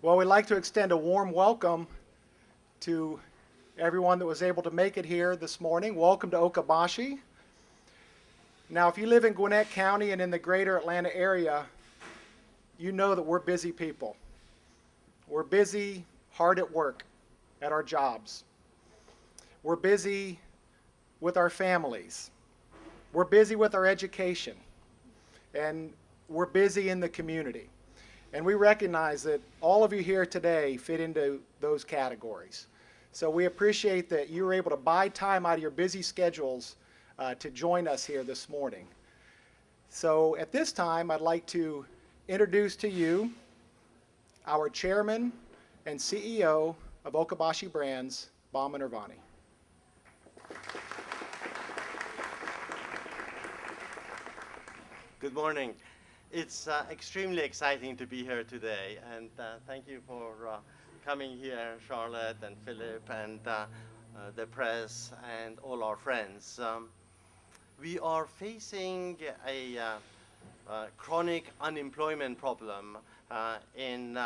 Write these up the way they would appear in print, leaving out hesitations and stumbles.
Well, we'd like to extend a warm welcome to everyone that was able to make it here this morning. Welcome to Okabashi. Now, if you live in Gwinnett County and in the greater Atlanta area, you know that we're busy people. We're busy, hard at work at our jobs. We're busy with our families. We're busy with our education. And we're busy in the community. And we recognize that all of you here today fit into those categories. So we appreciate that you were able to buy time out of your busy schedules to join us here this morning. So at this time, I'd like to introduce to you our chairman and CEO of Okabashi Brands, Bauman Irvani. Good morning. It's extremely exciting to be here today, and thank you for coming here, Charlotte and Philip and the press and all our friends. We are facing a chronic unemployment problem in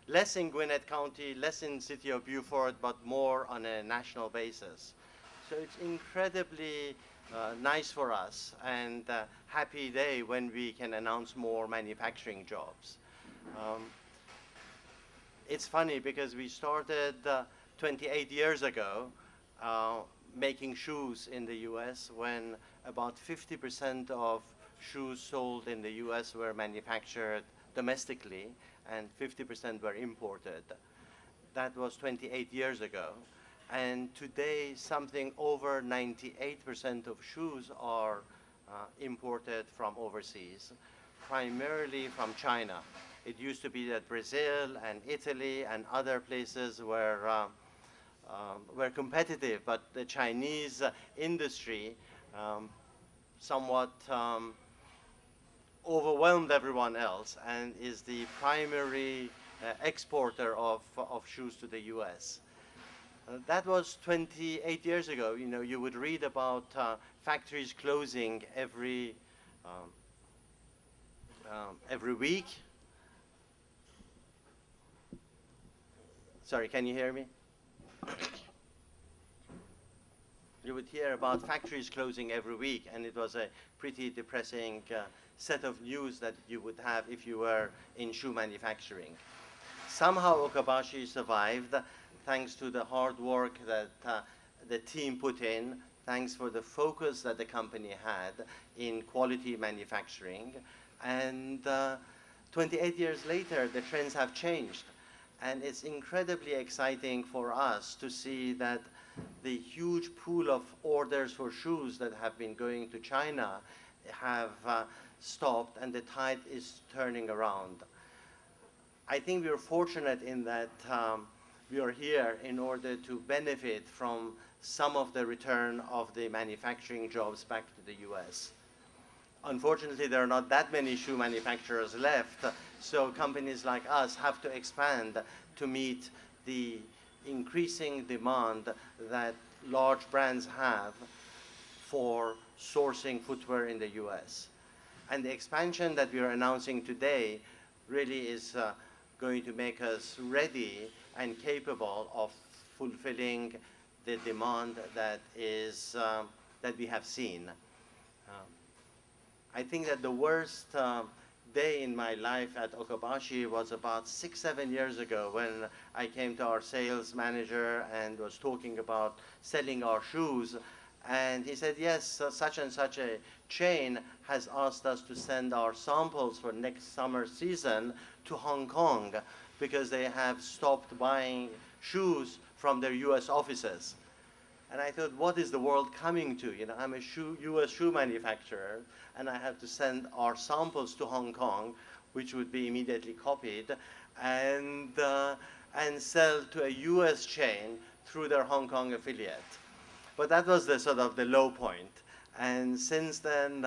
less in Gwinnett County, less in City of Beaufort, but more on a national basis. So it's incredibly nice for us and happy day when we can announce more manufacturing jobs. It's funny because we started 28 years ago making shoes in the US when about 50% of shoes sold in the US were manufactured domestically and 50% were imported. That was 28 years ago. And today, something over 98% of shoes are imported from overseas, primarily from China. It used to be that Brazil and Italy and other places were competitive, but the Chinese industry somewhat overwhelmed everyone else and is the primary exporter of shoes to the US. That was 28 years ago. You know, you would read about factories closing every week. Sorry, can you hear me? You would hear about factories closing every week, and it was a pretty depressing set of news that you would have if you were in shoe manufacturing. Somehow Okabashi survived, thanks to the hard work that the team put in, thanks for the focus that the company had in quality manufacturing. And 28 years later, the trends have changed. And it's incredibly exciting for us to see that the huge pool of orders for shoes that have been going to China have stopped, and the tide is turning around. I think we are fortunate in that we are here in order to benefit from some of the return of the manufacturing jobs back to the US. Unfortunately, there are not that many shoe manufacturers left, so companies like us have to expand to meet the increasing demand that large brands have for sourcing footwear in the US. And the expansion that we are announcing today really is going to make us ready and capable of fulfilling the demand that we have seen. I think that the worst day in my life at Okabashi was about 6-7 years ago when I came to our sales manager and was talking about selling our shoes. And he said, yes, such and such a chain has asked us to send our samples for next summer season to Hong Kong because they have stopped buying shoes from their US offices. And I thought, what is the world coming to? You know, I'm a US shoe manufacturer, and I have to send our samples to Hong Kong, which would be immediately copied, and sell to a US chain through their Hong Kong affiliate. But that was the sort of the low point. And since then,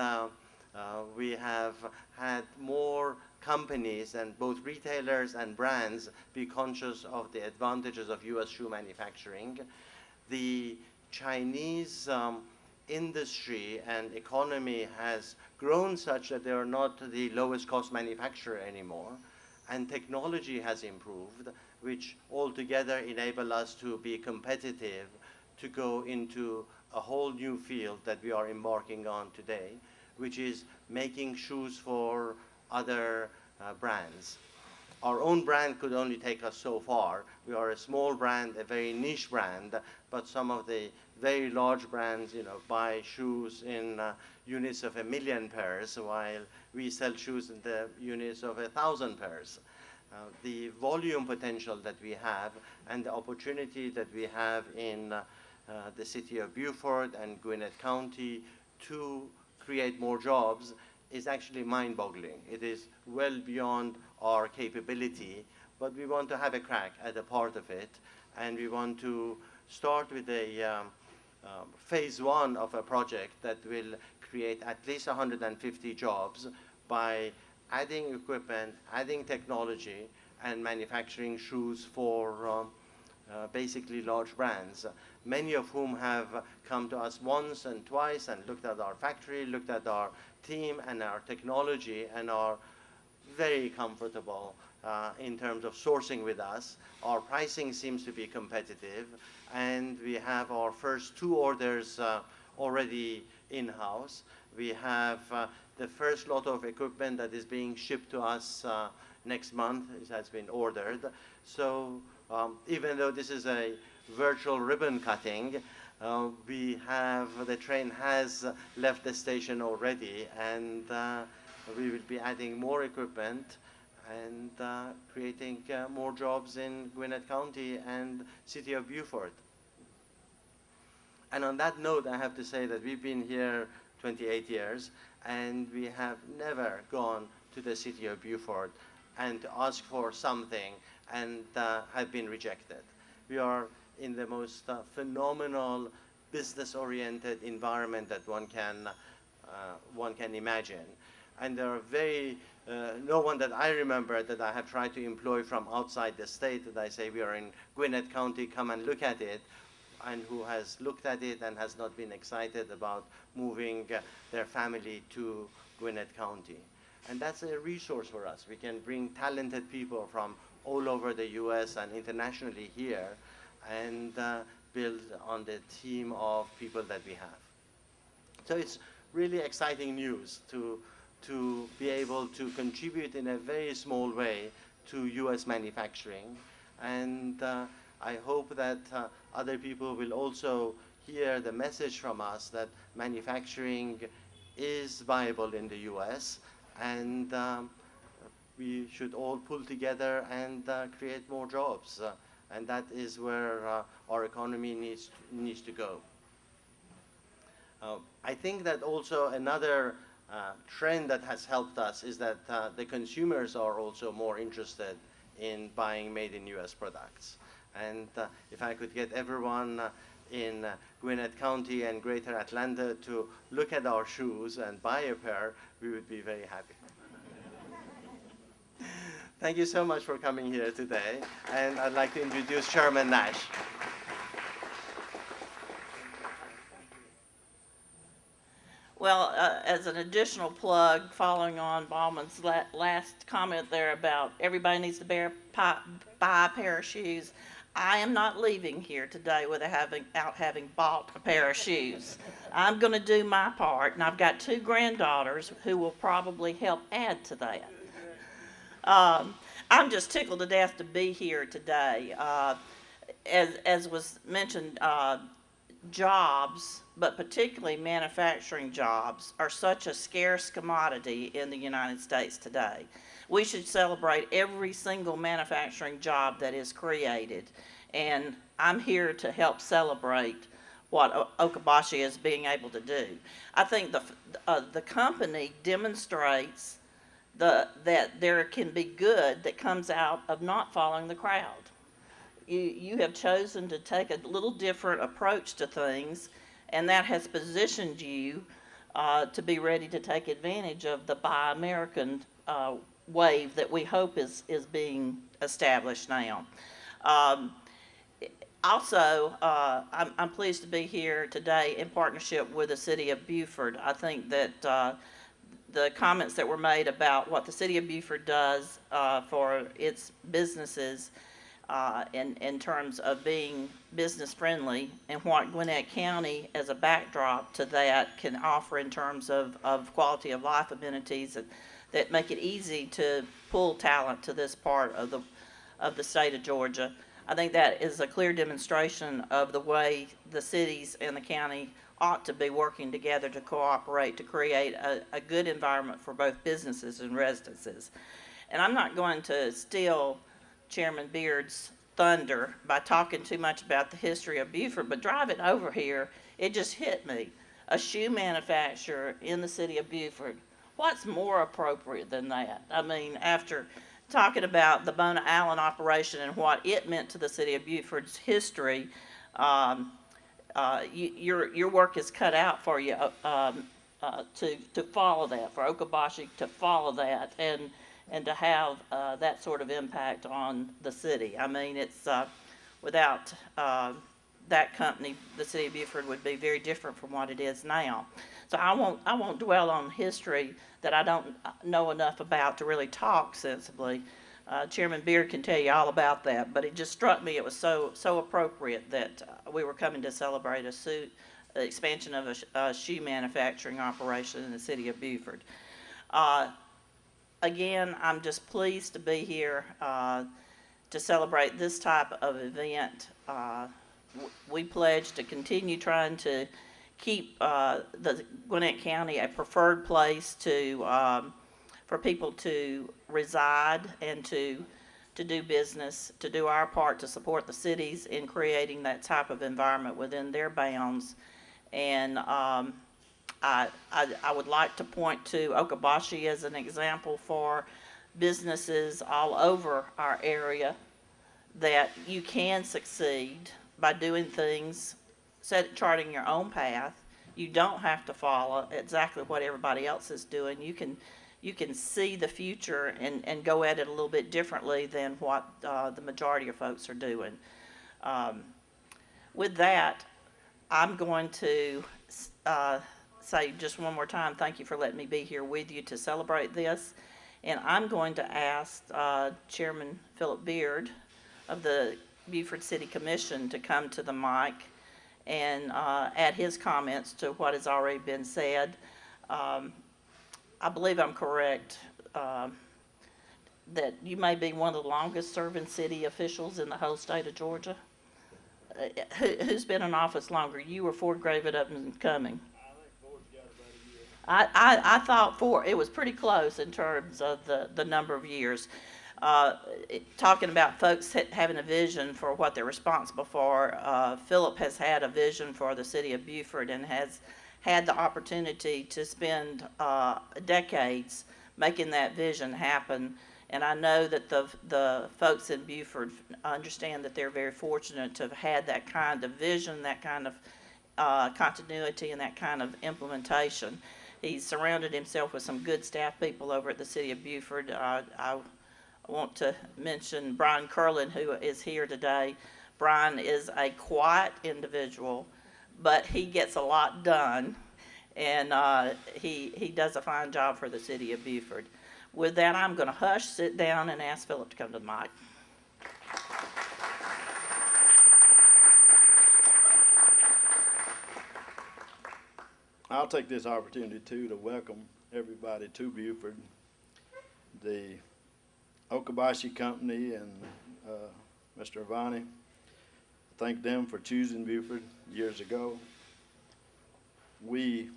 we have had more companies and both retailers and brands be conscious of the advantages of US shoe manufacturing. The Chinese industry and economy has grown such that they are not the lowest cost manufacturer anymore. and technology has improved, which altogether enable us to be competitive, to go into a whole new field that we are embarking on today, which is making shoes for other brands. Our own brand could only take us so far. We are a small brand, a very niche brand, but some of the very large brands, buy shoes in units of 1 million pairs, while we sell shoes in the units of 1,000 pairs. The volume potential that we have and the opportunity that we have in the city of Beaufort and Gwinnett County to create more jobs is actually mind-boggling. It is well beyond our capability, but we want to have a crack at a part of it, and we want to start with a phase one of a project that will create at least 150 jobs by adding equipment, adding technology, and manufacturing shoes for basically large brands, many of whom have come to us once and twice and looked at our factory, looked at our team and our technology, and are very comfortable in terms of sourcing with us. Our pricing seems to be competitive, and we have our first 2 orders already in-house. We have the first lot of equipment that is being shipped to us next month. It has been ordered. So even though this is a virtual ribbon cutting, the train has left the station already, and we will be adding more equipment and creating more jobs in Gwinnett County and city of Beaufort. And on that note, I have to say that we've been here 28 years, and we have never gone to the city of Beaufort and to ask for something and have been rejected. We are in the most phenomenal business-oriented environment that one can imagine. And there are no one that I remember that I have tried to employ from outside the state that I say we are in Gwinnett County, come and look at it, and who has looked at it and has not been excited about moving their family to Gwinnett County. And that's a resource for us. We can bring talented people from all over the US and internationally here and build on the team of people that we have. So it's really exciting news to be able to contribute in a very small way to US manufacturing. And I hope that other people will also hear the message from us that manufacturing is viable in the US, and we should all pull together and create more jobs. And that is where our economy needs to go. I think that also another trend that has helped us is that the consumers are also more interested in buying made in US products. And if I could get everyone in Gwinnett County and Greater Atlanta to look at our shoes and buy a pair, we would be very happy. Thank you so much for coming here today. And I'd like to introduce Chairman Nash. Well, as an additional plug, following on Bauman's last comment there about everybody needs to buy a pair of shoes, I am not leaving here today without having bought a pair of shoes. I'm going to do my part, and I've got 2 granddaughters who will probably help add to that. I'm just tickled to death to be here today. As was mentioned, jobs, but particularly manufacturing jobs, are such a scarce commodity in the United States today. We should celebrate every single manufacturing job that is created, and I'm here to help celebrate what Okabashi is being able to do. I think the company demonstrates that there can be good that comes out of not following the crowd. You have chosen to take a little different approach to things, and that has positioned you to be ready to take advantage of the Buy American wave that we hope is being established now. Also, I'm pleased to be here today in partnership with the city of Beaufort. I think that the comments that were made about what the city of Beaufort does for its businesses in terms of being business friendly, and what Gwinnett County as a backdrop to that can offer in terms of quality of life amenities that make it easy to pull talent to this part of the state of Georgia. I think that is a clear demonstration of the way the cities and the county ought to be working together to cooperate to create a good environment for both businesses and residences. And I'm not going to steal Chairman Beard's thunder by talking too much about the history of Beaufort, but driving over here, it just hit me. A shoe manufacturer in the city of Beaufort, what's more appropriate than that? I mean, after talking about the Bona Allen operation and what it meant to the city of Beaufort's history, your work is cut out for you to follow that, for Okabashi to follow that, and to have that sort of impact on the city. I mean, it's without that company, the city of Beaufort would be very different from what it is now. So I won't dwell on history that I don't know enough about to really talk sensibly. Chairman Beard can tell you all about that, but it just struck me it was so appropriate that we were coming to celebrate the expansion of a shoe manufacturing operation in the city of Beaufort. Again, I'm just pleased to be here to celebrate this type of event. We pledge to continue trying to keep the Gwinnett County a preferred place for people to reside and to do business, to do our part to support the cities in creating that type of environment within their bounds. And I would like to point to Okabashi as an example for businesses all over our area that you can succeed by doing things, charting your own path. You don't have to follow exactly what everybody else is doing. You can see the future and go at it a little bit differently than what the majority of folks are doing. With that, I'm going to say just one more time, thank you for letting me be here with you to celebrate this. And I'm going to ask Chairman Philip Beard of the Beaufort City Commission to come to the mic and add his comments to what has already been said. I believe I'm correct that you may be one of the longest serving city officials in the whole state of Georgia. Who's been in office longer, you or Ford Gravitt up and coming? I thought it was pretty close in terms of the number of years. Talking about folks having a vision for what they're responsible for, Philip has had a vision for the city of Beaufort and has had the opportunity to spend decades making that vision happen. And I know that the folks in Beaufort understand that they're very fortunate to have had that kind of vision, that kind of continuity, and that kind of implementation. He's surrounded himself with some good staff people over at the city of Beaufort. I want to mention Brian Curlin, who is here today. Brian is a quiet individual, but he gets a lot done, and he does a fine job for the city of Beaufort. With that, I'm going to hush, sit down, and ask Philip to come to the mic. I'll take this opportunity too to welcome everybody to Beaufort. The Okabashi Company and Mr. Avani, thank them for choosing Beaufort years ago. We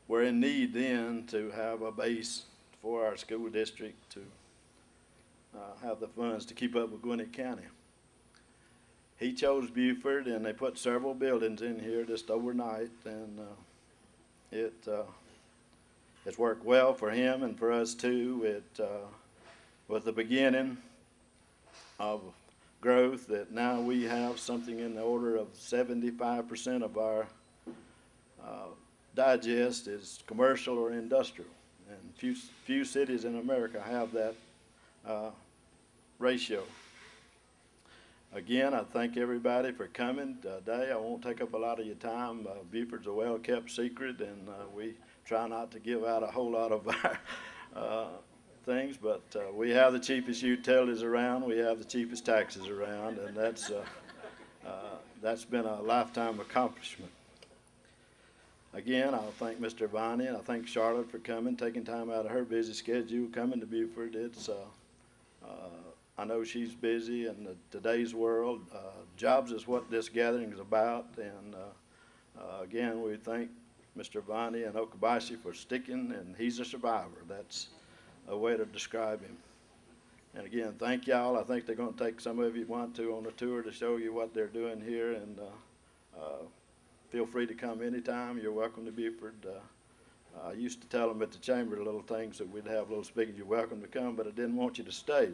were in need then to have a base for our school district to have the funds to keep up with Gwinnett County. He chose Beaufort, and they put several buildings in here just overnight, and it's worked well for him and for us too. It was the beginning of growth that now we have something in the order of 75% of our digest is commercial or industrial, and few cities in America have that ratio. Again, I thank everybody for coming today. I won't take up a lot of your time. Beaufort's a well-kept secret, and we try not to give out a whole lot of our things, but we have the cheapest utilities around, we have the cheapest taxes around, and that's been a lifetime accomplishment. Again, I'll thank Mr. Bonnie, and I thank Charlotte for coming, taking time out of her busy schedule, coming to Beaufort. I know she's busy in today's world. Jobs is what this gathering is about, and again, we thank Mr. Bonnie and Okabashi for sticking, and he's a survivor. That's a way to describe him. And again, thank y'all. I think they're going to take some of you want to on a tour to show you what they're doing here, and feel free to come anytime. You're welcome to Beaufort. I used to tell them at the chamber little things that we'd have little speakers, you're welcome to come, but I didn't want you to stay.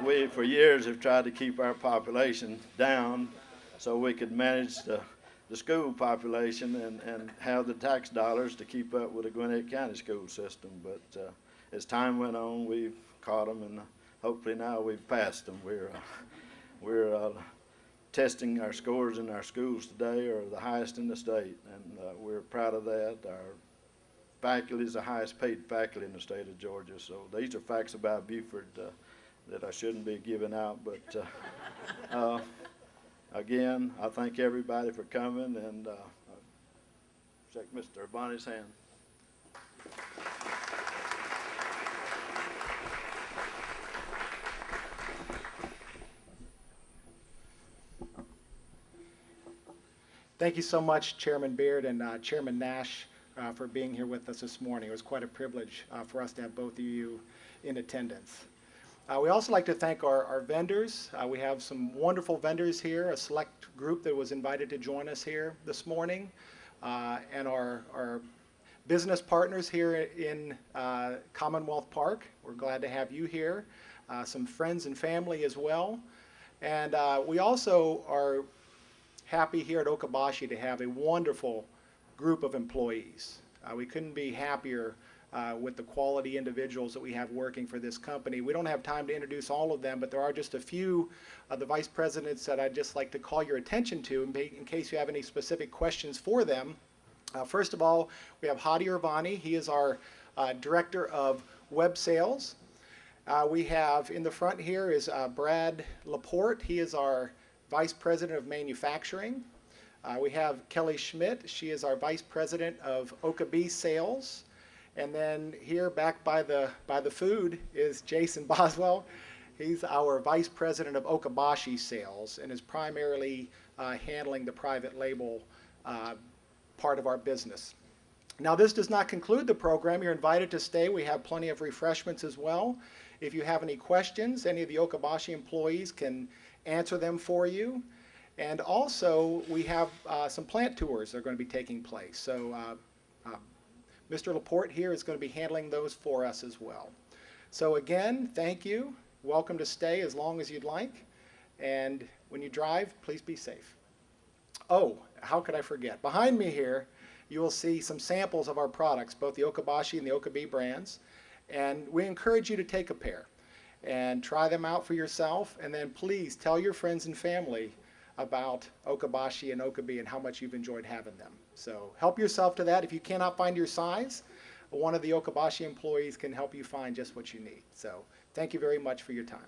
We for years have tried to keep our population down so we could manage the school population and have the tax dollars to keep up with the Gwinnett County school system. But as time went on, we've caught them, and hopefully now we've passed them. We're testing our scores in our schools today are the highest in the state, and we're proud of that. Our faculty is the highest paid faculty in the state of Georgia. So these are facts about Beaufort that I shouldn't be giving out, but again, I thank everybody for coming, and shake Mr. Bonnie's hand. Thank you so much, Chairman Beard and Chairman Nash, for being here with us this morning. It was quite a privilege for us to have both of you in attendance. We also like to thank our vendors. We have some wonderful vendors here, a select group that was invited to join us here this morning, and our business partners here in Commonwealth Park. We're glad to have you here, some friends and family as well. And we also are happy here at Okabashi to have a wonderful group of employees. We couldn't be happier with the quality individuals that we have working for this company. We don't have time to introduce all of them, but there are just a few of the vice presidents that I'd just like to call your attention to in case you have any specific questions for them. First of all, we have Hadi Irvani. He is our Director of Web Sales. We have in the front here is Brad Laporte. He is our Vice President of Manufacturing. We have Kelly Schmidt. She is our Vice President of Okabe Sales. And then here back by the food is Jason Boswell. He's our Vice President of Okabashi Sales and is primarily handling the private label part of our business. Now, this does not conclude the program. You're invited to stay. We have plenty of refreshments as well. If you have any questions, any of the Okabashi employees can answer them for you. And also, we have some plant tours that are going to be taking place. So Mr. Laporte here is going to be handling those for us as well. So again, thank you. Welcome to stay as long as you'd like. And when you drive, please be safe. Oh, how could I forget? Behind me here, you will see some samples of our products, both the Okabashi and the Okabe brands. And we encourage you to take a pair and try them out for yourself. And then please tell your friends and family about Okabashi and Okabe and how much you've enjoyed having them. So help yourself to that. If you cannot find your size, one of the Okabashi employees can help you find just what you need. So thank you very much for your time.